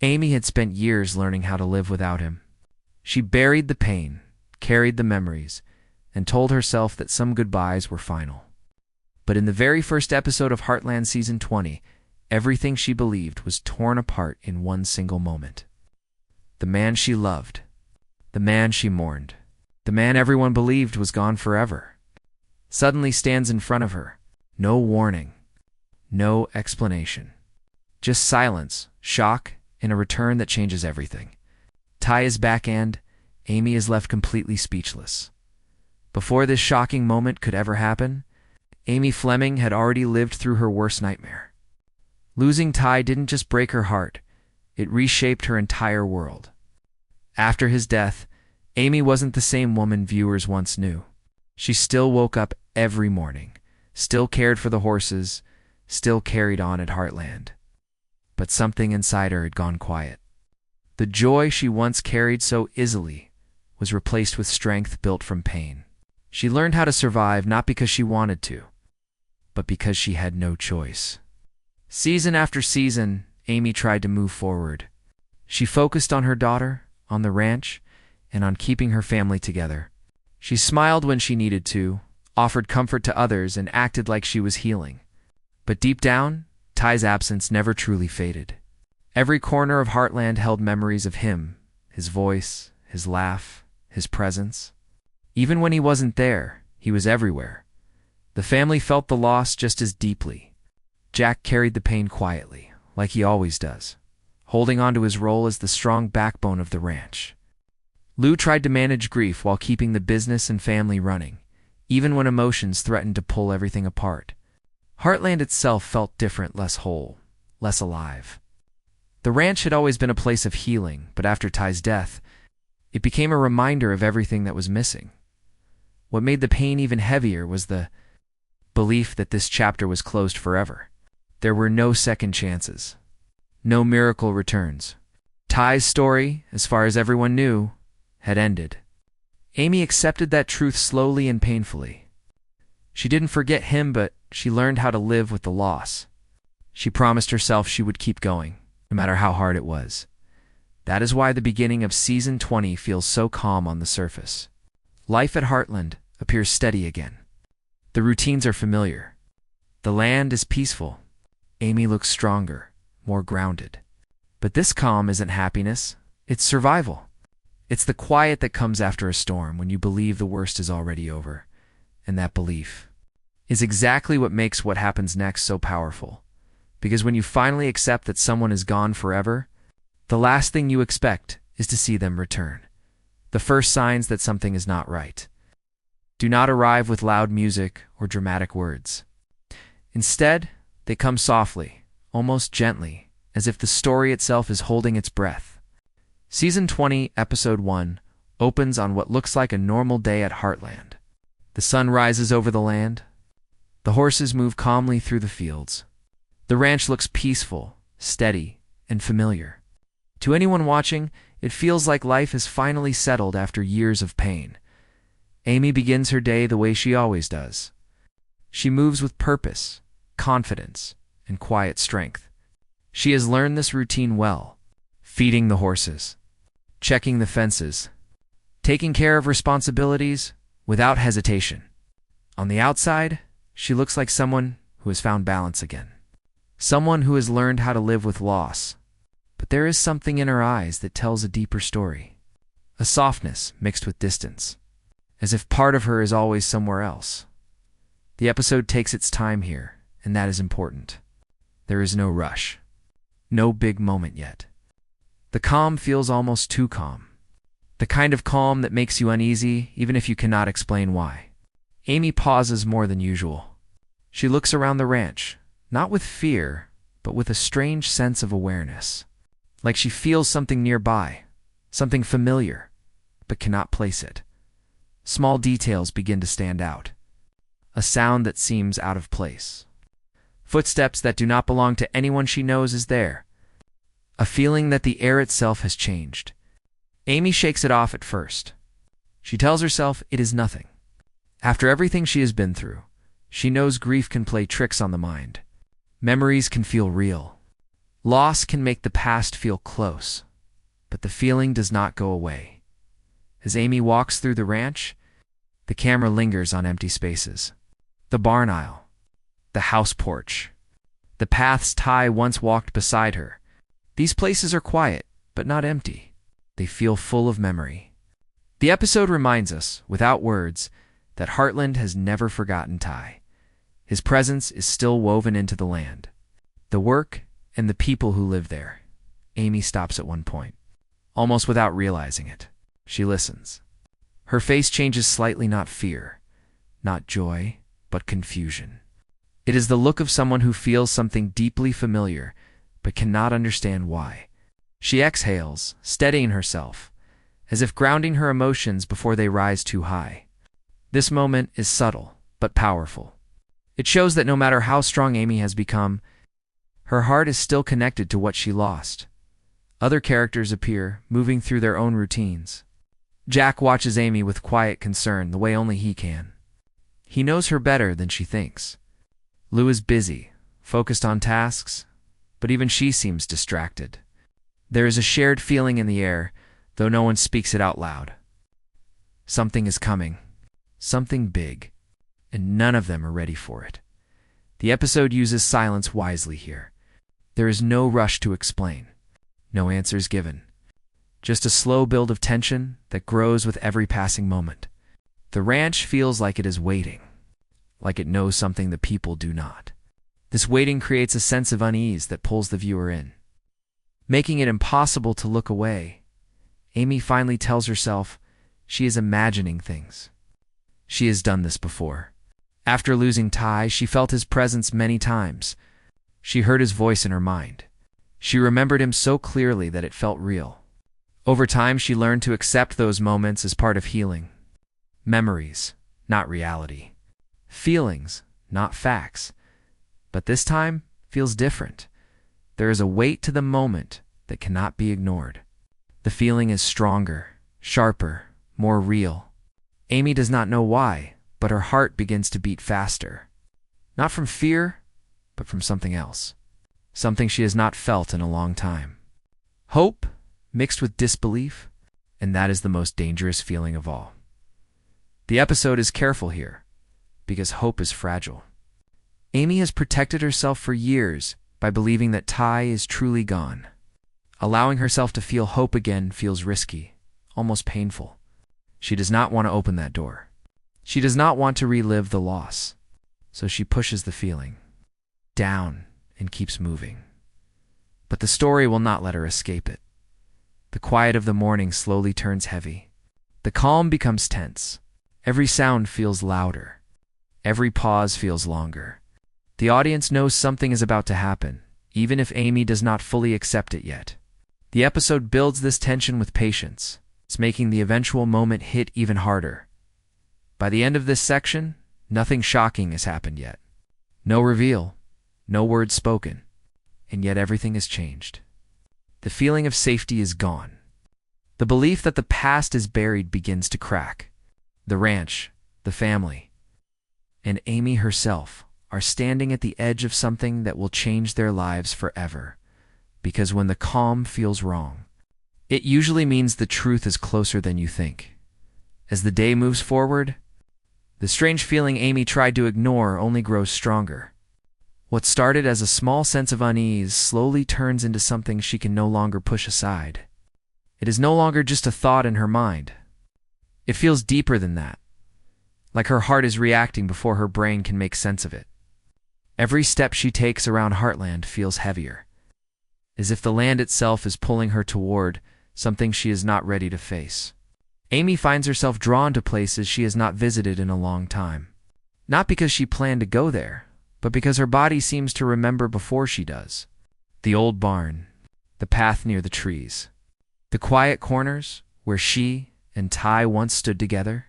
Amy had spent years learning how to live without him. She buried the pain, carried the memories, and told herself that some goodbyes were final. But in the very first episode of Heartland Season 20, everything she believed was torn apart in one single moment. The man she loved, the man she mourned, the man everyone believed was gone forever, suddenly stands in front of her. No warning, no explanation. Just silence, shock, and a return that changes everything. Ty is back and Amy is left completely speechless. Before this shocking moment could ever happen, Amy Fleming had already lived through her worst nightmare. Losing Ty didn't just break her heart, it reshaped her entire world. After his death, Amy wasn't the same woman viewers once knew. She still woke up every morning, still cared for the horses, still carried on at Heartland. But something inside her had gone quiet. The joy she once carried so easily was replaced with strength built from pain. She learned how to survive not because she wanted to, but because she had no choice. Season after season, Amy tried to move forward. She focused on her daughter, on the ranch, and on keeping her family together. She smiled when she needed to, offered comfort to others, and acted like she was healing. But deep down, Ty's absence never truly faded. Every corner of Heartland held memories of him, his voice, his laugh, his presence. Even when he wasn't there, he was everywhere. The family felt the loss just as deeply. Jack carried the pain quietly, like he always does, holding on to his role as the strong backbone of the ranch. Lou tried to manage grief while keeping the business and family running, even when emotions threatened to pull everything apart. Heartland itself felt different, less whole, less alive. The ranch had always been a place of healing, but after Ty's death, it became a reminder of everything that was missing. What made the pain even heavier was the belief that this chapter was closed forever. There were no second chances, no miracle returns. Ty's story, as far as everyone knew, had ended. Amy accepted that truth slowly and painfully. She didn't forget him, but she learned how to live with the loss. She promised herself she would keep going, no matter how hard it was. That is why the beginning of Season 20 feels so calm on the surface. Life at Heartland appears steady again. The routines are familiar. The land is peaceful. Amy looks stronger, more grounded. But this calm isn't happiness, it's survival. It's the quiet that comes after a storm when you believe the worst is already over. And that belief is exactly what makes what happens next so powerful. Because when you finally accept that someone is gone forever, the last thing you expect is to see them return. The first signs that something is not right do not arrive with loud music or dramatic words. Instead, they come softly, almost gently, as if the story itself is holding its breath. Season 20, Episode 1, opens on what looks like a normal day at Heartland. The sun rises over the land. The horses move calmly through the fields. The ranch looks peaceful, steady, and familiar. To anyone watching, it feels like life has finally settled after years of pain. Amy begins her day the way she always does. She moves with purpose, confidence, and quiet strength. She has learned this routine well, feeding the horses, checking the fences, taking care of responsibilities without hesitation. On the outside, she looks like someone who has found balance again. Someone who has learned how to live with loss. But there is something in her eyes that tells a deeper story. A softness mixed with distance, as if part of her is always somewhere else. The episode takes its time here, and that is important. There is no rush. No big moment yet. The calm feels almost too calm. The kind of calm that makes you uneasy, even if you cannot explain why. Amy pauses more than usual. She looks around the ranch, not with fear, but with a strange sense of awareness. Like she feels something nearby, something familiar, but cannot place it. Small details begin to stand out. A sound that seems out of place. Footsteps that do not belong to anyone she knows is there. A feeling that the air itself has changed. Amy shakes it off at first. She tells herself it is nothing. After everything she has been through, she knows grief can play tricks on the mind. Memories can feel real. Loss can make the past feel close, but the feeling does not go away. As Amy walks through the ranch, the camera lingers on empty spaces. The barn aisle, the house porch, the paths Ty once walked beside her. These places are quiet, but not empty. They feel full of memory. The episode reminds us, without words, that Heartland has never forgotten Ty. His presence is still woven into the land, the work, and the people who live there. Amy stops at one point, almost without realizing it. She listens. Her face changes slightly, not fear, not joy, but confusion. It is the look of someone who feels something deeply familiar, but cannot understand why. She exhales, steadying herself, as if grounding her emotions before they rise too high. This moment is subtle, but powerful. It shows that no matter how strong Amy has become, her heart is still connected to what she lost. Other characters appear, moving through their own routines. Jack watches Amy with quiet concern, the way only he can. He knows her better than she thinks. Lou is busy, focused on tasks, but even she seems distracted. There is a shared feeling in the air, though no one speaks it out loud. Something is coming, something big, and none of them are ready for it. The episode uses silence wisely here. There is no rush to explain, no answers given. Just a slow build of tension that grows with every passing moment. The ranch feels like it is waiting, like it knows something the people do not. This waiting creates a sense of unease that pulls the viewer in, making it impossible to look away. Amy finally tells herself she is imagining things. She has done this before. After losing Ty, she felt his presence many times. She heard his voice in her mind. She remembered him so clearly that it felt real. Over time, she learned to accept those moments as part of healing. Memories, not reality. Feelings, not facts. But this time feels different. There is a weight to the moment that cannot be ignored. The feeling is stronger, sharper, more real. Amy does not know why, but her heart begins to beat faster. Not from fear, but from something else. Something she has not felt in a long time. Hope mixed with disbelief, and that is the most dangerous feeling of all. The episode is careful here, because hope is fragile. Amy has protected herself for years by believing that Ty is truly gone. Allowing herself to feel hope again feels risky, almost painful. She does not want to open that door. She does not want to relive the loss, so she pushes the feeling down and keeps moving. But the story will not let her escape it. The quiet of the morning slowly turns heavy. The calm becomes tense. Every sound feels louder. Every pause feels longer. The audience knows something is about to happen, even if Amy does not fully accept it yet. The episode builds this tension with patience. It's making the eventual moment hit even harder. By the end of this section, nothing shocking has happened yet. No reveal, no words spoken, and yet everything has changed. The feeling of safety is gone. The belief that the past is buried begins to crack. The ranch, the family, and Amy herself are standing at the edge of something that will change their lives forever. Because when the calm feels wrong, it usually means the truth is closer than you think. As the day moves forward, the strange feeling Amy tried to ignore only grows stronger. What started as a small sense of unease slowly turns into something she can no longer push aside. It is no longer just a thought in her mind. It feels deeper than that, like her heart is reacting before her brain can make sense of it. Every step she takes around Heartland feels heavier, as if the land itself is pulling her toward something she is not ready to face. Amy finds herself drawn to places she has not visited in a long time. Not because she planned to go there, but because her body seems to remember before she does. The old barn, the path near the trees, the quiet corners where she and Ty once stood together,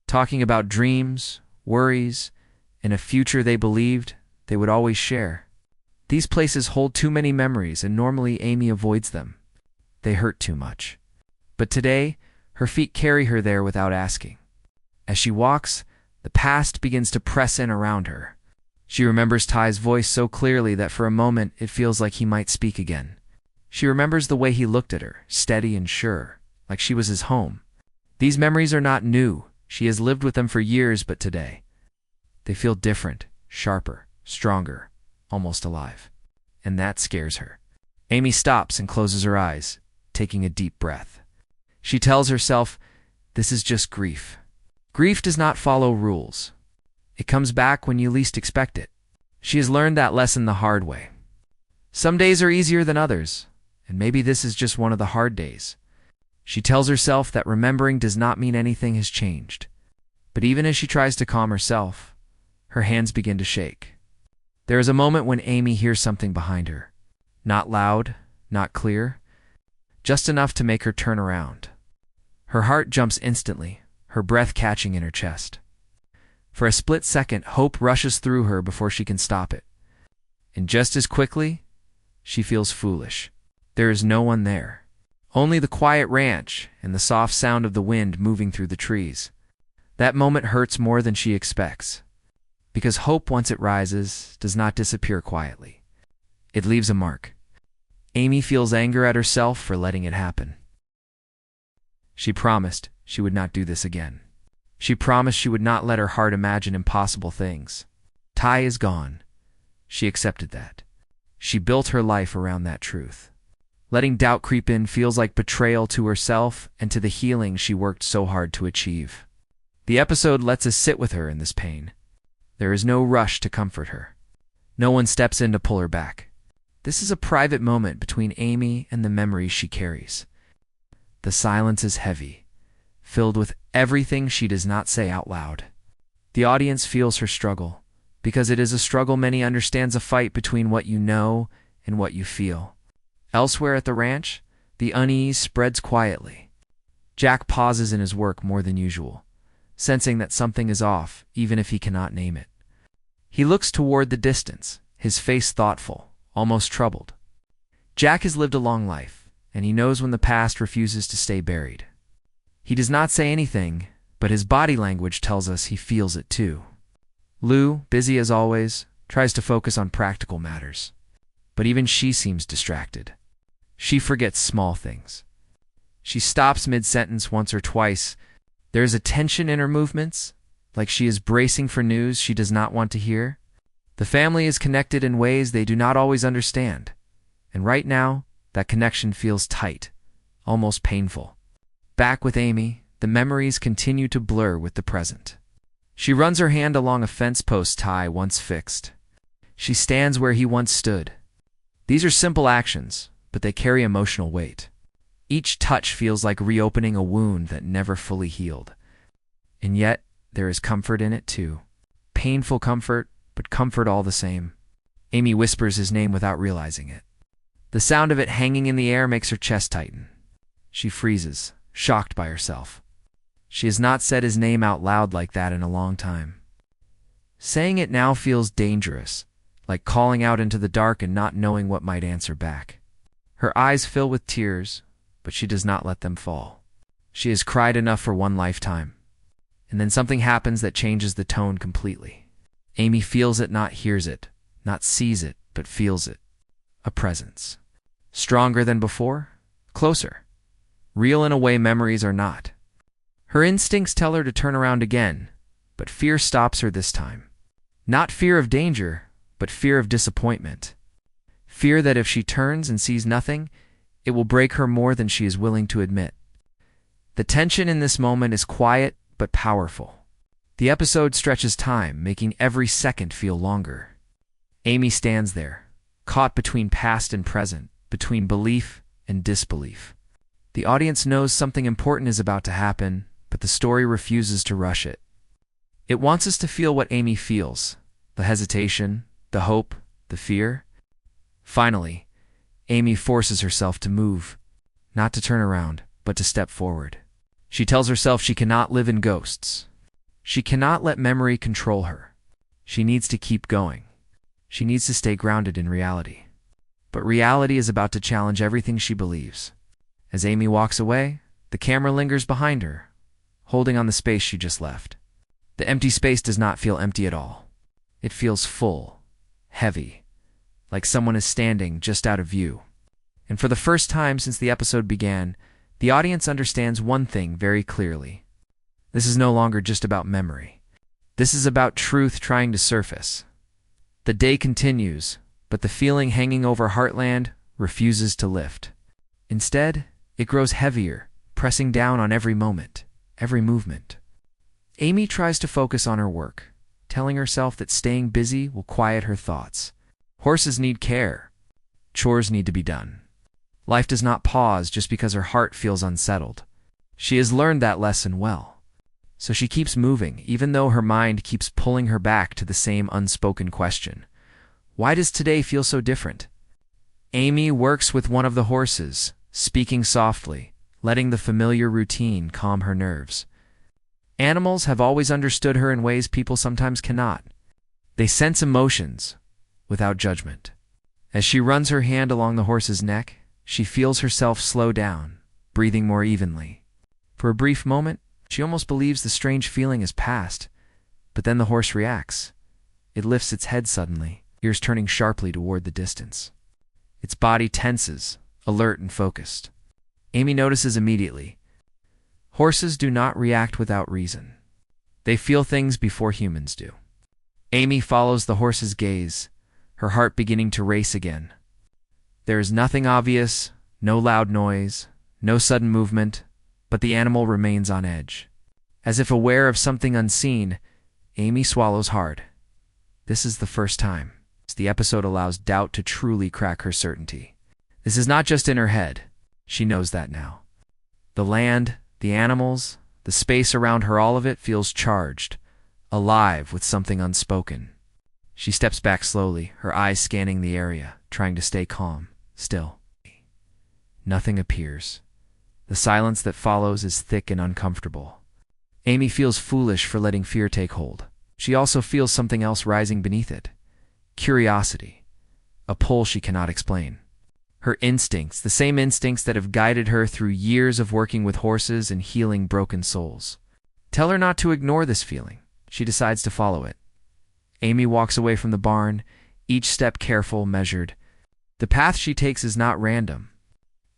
talking about dreams, worries, and a future they believed they would always share. These places hold too many memories, and normally Amy avoids them. They hurt too much. But today, her feet carry her there without asking. As she walks, the past begins to press in around her. She remembers Ty's voice so clearly that for a moment it feels like he might speak again. She remembers the way he looked at her, steady and sure, like she was his home. These memories are not new. She has lived with them for years, but today, they feel different, sharper, stronger, almost alive. And that scares her. Amy stops and closes her eyes, taking a deep breath. She tells herself, this is just grief. Grief does not follow rules. It comes back when you least expect it. She has learned that lesson the hard way. Some days are easier than others, and maybe this is just one of the hard days. She tells herself that remembering does not mean anything has changed. But even as she tries to calm herself, her hands begin to shake. There is a moment when Amy hears something behind her. Not loud, not clear, just enough to make her turn around. Her heart jumps instantly, her breath catching in her chest. For a split second, hope rushes through her before she can stop it. And just as quickly, she feels foolish. There is no one there. Only the quiet ranch and the soft sound of the wind moving through the trees. That moment hurts more than she expects. Because hope, once it rises, does not disappear quietly. It leaves a mark. Amy feels anger at herself for letting it happen. She promised she would not do this again. She promised she would not let her heart imagine impossible things. Ty is gone. She accepted that. She built her life around that truth. Letting doubt creep in feels like betrayal to herself and to the healing she worked so hard to achieve. The episode lets us sit with her in this pain. There is no rush to comfort her. No one steps in to pull her back. This is a private moment between Amy and the memories she carries. The silence is heavy, filled with everything she does not say out loud. The audience feels her struggle, because it is a struggle many understands, a fight between what you know and what you feel. Elsewhere at the ranch, the unease spreads quietly. Jack pauses in his work more than usual, sensing that something is off, even if he cannot name it. He looks toward the distance, his face thoughtful, almost troubled. Jack has lived a long life, and he knows when the past refuses to stay buried. He does not say anything, but his body language tells us he feels it too. Lou, busy as always, tries to focus on practical matters. But even she seems distracted. She forgets small things. She stops mid-sentence once or twice. There is a tension in her movements, like she is bracing for news she does not want to hear. The family is connected in ways they do not always understand. And right now, that connection feels tight, almost painful. Back with Amy, the memories continue to blur with the present. She runs her hand along a fence post Ty once fixed. She stands where he once stood. These are simple actions, but they carry emotional weight. Each touch feels like reopening a wound that never fully healed. And yet, there is comfort in it too. Painful comfort, but comfort all the same. Amy whispers his name without realizing it. The sound of it hanging in the air makes her chest tighten. She freezes, shocked by herself. She has not said his name out loud like that in a long time. Saying it now feels dangerous, like calling out into the dark and not knowing what might answer back. Her eyes fill with tears, but she does not let them fall. She has cried enough for one lifetime. And then something happens that changes the tone completely. Amy feels it, not hears it, not sees it, but feels it. A presence. Stronger than before, closer. Real in a way memories are not. Her instincts tell her to turn around again, but fear stops her this time. Not fear of danger, but fear of disappointment. Fear that if she turns and sees nothing, it will break her more than she is willing to admit. The tension in this moment is quiet but powerful. The episode stretches time, making every second feel longer. Amy stands there, caught between past and present, between belief and disbelief. The audience knows something important is about to happen, but the story refuses to rush it. It wants us to feel what Amy feels, the hesitation, the hope, the fear. Finally, Amy forces herself to move, not to turn around, but to step forward. She tells herself she cannot live in ghosts. She cannot let memory control her. She needs to keep going. She needs to stay grounded in reality. But reality is about to challenge everything she believes. As Amy walks away, the camera lingers behind her, holding on the space she just left. The empty space does not feel empty at all. It feels full, heavy, like someone is standing just out of view. And for the first time since the episode began, the audience understands one thing very clearly. This is no longer just about memory. This is about truth trying to surface. The day continues, but the feeling hanging over Heartland refuses to lift. Instead, it grows heavier, pressing down on every moment, every movement. Amy tries to focus on her work, telling herself that staying busy will quiet her thoughts. Horses need care. Chores need to be done. Life does not pause just because her heart feels unsettled. She has learned that lesson well. So she keeps moving, even though her mind keeps pulling her back to the same unspoken question. Why does today feel so different? Amy works with one of the horses, speaking softly, letting the familiar routine calm her nerves. Animals have always understood her in ways people sometimes cannot. They sense emotions without judgment. As she runs her hand along the horse's neck, she feels herself slow down, breathing more evenly. For a brief moment, she almost believes the strange feeling is past, but then the horse reacts. It lifts its head suddenly, ears turning sharply toward the distance. Its body tenses, alert and focused. Amy notices immediately. Horses do not react without reason. They feel things before humans do. Amy follows the horse's gaze, her heart beginning to race again. There is nothing obvious, no loud noise, no sudden movement, but the animal remains on edge. As if aware of something unseen, Amy swallows hard. This is the first time. The episode allows doubt to truly crack her certainty. This is not just in her head. She knows that now. The land, the animals, the space around her, all of it feels charged, alive with something unspoken. She steps back slowly, her eyes scanning the area, trying to stay calm, still. Nothing appears. The silence that follows is thick and uncomfortable. Amy feels foolish for letting fear take hold. She also feels something else rising beneath it. Curiosity. A pull she cannot explain. Her instincts, the same instincts that have guided her through years of working with horses and healing broken souls. Tell her not to ignore this feeling. She decides to follow it. Amy walks away from the barn, each step careful, measured. The path she takes is not random.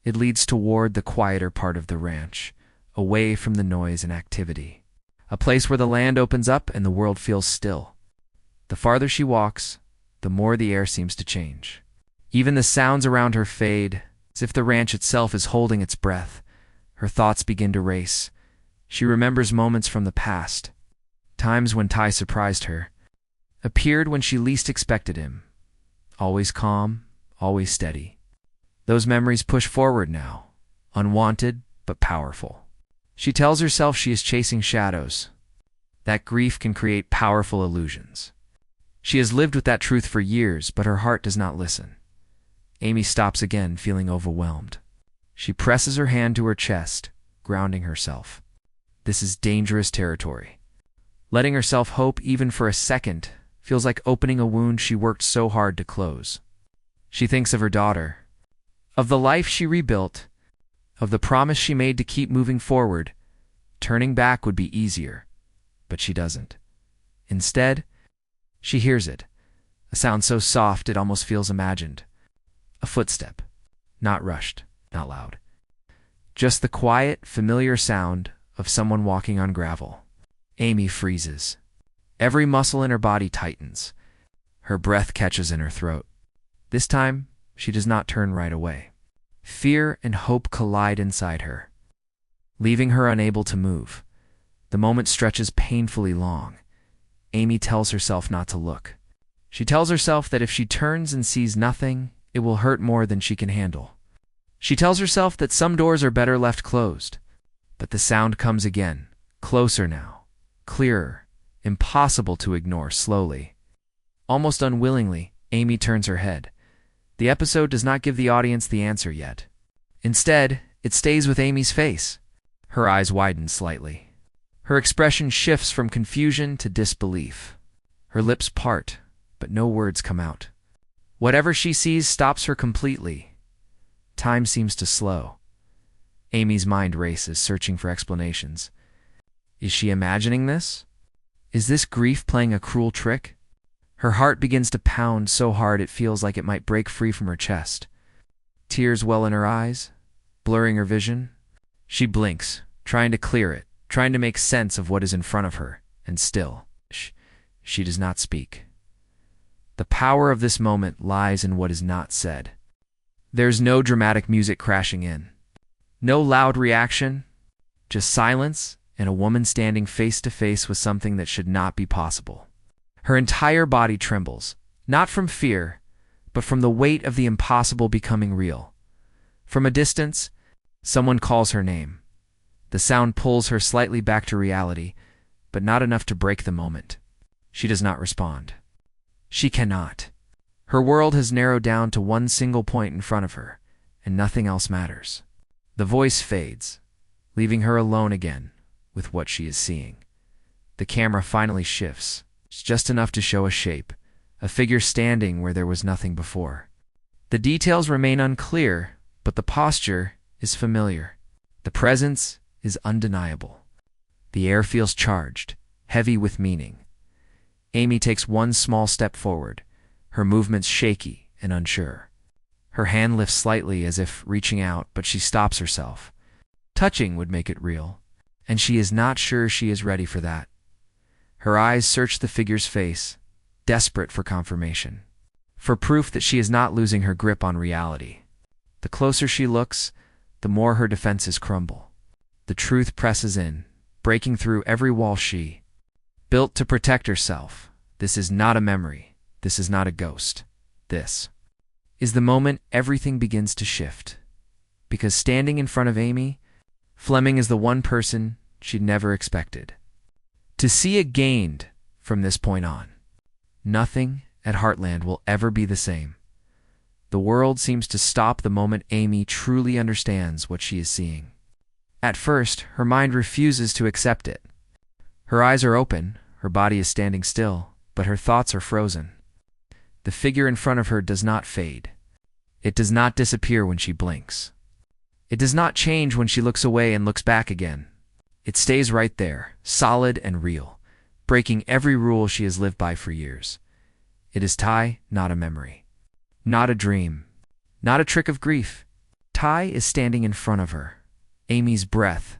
It leads toward the quieter part of the ranch, away from the noise and activity. A place where the land opens up and the world feels still. The farther she walks, the more the air seems to change. Even the sounds around her fade, as if the ranch itself is holding its breath. Her thoughts begin to race. She remembers moments from the past, times when Ty surprised her, appeared when she least expected him. Always calm, always steady. Those memories push forward now, unwanted but powerful. She tells herself she is chasing shadows. That grief can create powerful illusions. She has lived with that truth for years, but her heart does not listen. Amy stops again, feeling overwhelmed. She presses her hand to her chest, grounding herself. This is dangerous territory. Letting herself hope even for a second feels like opening a wound she worked so hard to close. She thinks of her daughter, of the life she rebuilt, of the promise she made to keep moving forward. Turning back would be easier, but she doesn't. Instead, she hears it, a sound so soft it almost feels imagined. A footstep, not rushed, not loud. Just the quiet, familiar sound of someone walking on gravel. Amy freezes. Every muscle in her body tightens. Her breath catches in her throat. This time, she does not turn right away. Fear and hope collide inside her, leaving her unable to move. The moment stretches painfully long. Amy tells herself not to look. She tells herself that if she turns and sees nothing, it will hurt more than she can handle. She tells herself that some doors are better left closed. But the sound comes again, closer now, clearer, impossible to ignore. Slowly, almost unwillingly, Amy turns her head. The episode does not give the audience the answer yet. Instead, it stays with Amy's face. Her eyes widen slightly. Her expression shifts from confusion to disbelief. Her lips part, but no words come out. Whatever she sees stops her completely. Time seems to slow. Amy's mind races, searching for explanations. Is she imagining this? Is this grief playing a cruel trick? Her heart begins to pound so hard it feels like it might break free from her chest. Tears well in her eyes, blurring her vision. She blinks, trying to clear it, trying to make sense of what is in front of her, and still, she does not speak. The power of this moment lies in what is not said. There's no dramatic music crashing in. No loud reaction, just silence and a woman standing face to face with something that should not be possible. Her entire body trembles, not from fear, but from the weight of the impossible becoming real. From a distance, someone calls her name. The sound pulls her slightly back to reality, but not enough to break the moment. She does not respond. She cannot. Her world has narrowed down to one single point in front of her, and nothing else matters. The voice fades, leaving her alone again with what she is seeing. The camera finally shifts. It's just enough to show a shape, a figure standing where there was nothing before. The details remain unclear, but the posture is familiar. The presence is undeniable. The air feels charged, heavy with meaning. Amy takes one small step forward, her movements shaky and unsure. Her hand lifts slightly as if reaching out, but she stops herself. Touching would make it real, and she is not sure she is ready for that. Her eyes search the figure's face, desperate for confirmation, for proof that she is not losing her grip on reality. The closer she looks, the more her defenses crumble. The truth presses in, breaking through every wall she built to protect herself. This is not a memory. This is not a ghost. This is the moment everything begins to shift. Because standing in front of Amy, Fleming is the one person she'd never expected to see it gained from this point on. Nothing at Heartland will ever be the same. The world seems to stop the moment Amy truly understands what she is seeing. At first, her mind refuses to accept it. Her eyes are open, her body is standing still, but her thoughts are frozen. The figure in front of her does not fade. It does not disappear when she blinks. It does not change when she looks away and looks back again. It stays right there, solid and real, breaking every rule she has lived by for years. It is Ty, not a memory. Not a dream. Not a trick of grief. Ty is standing in front of her. Amy's breath,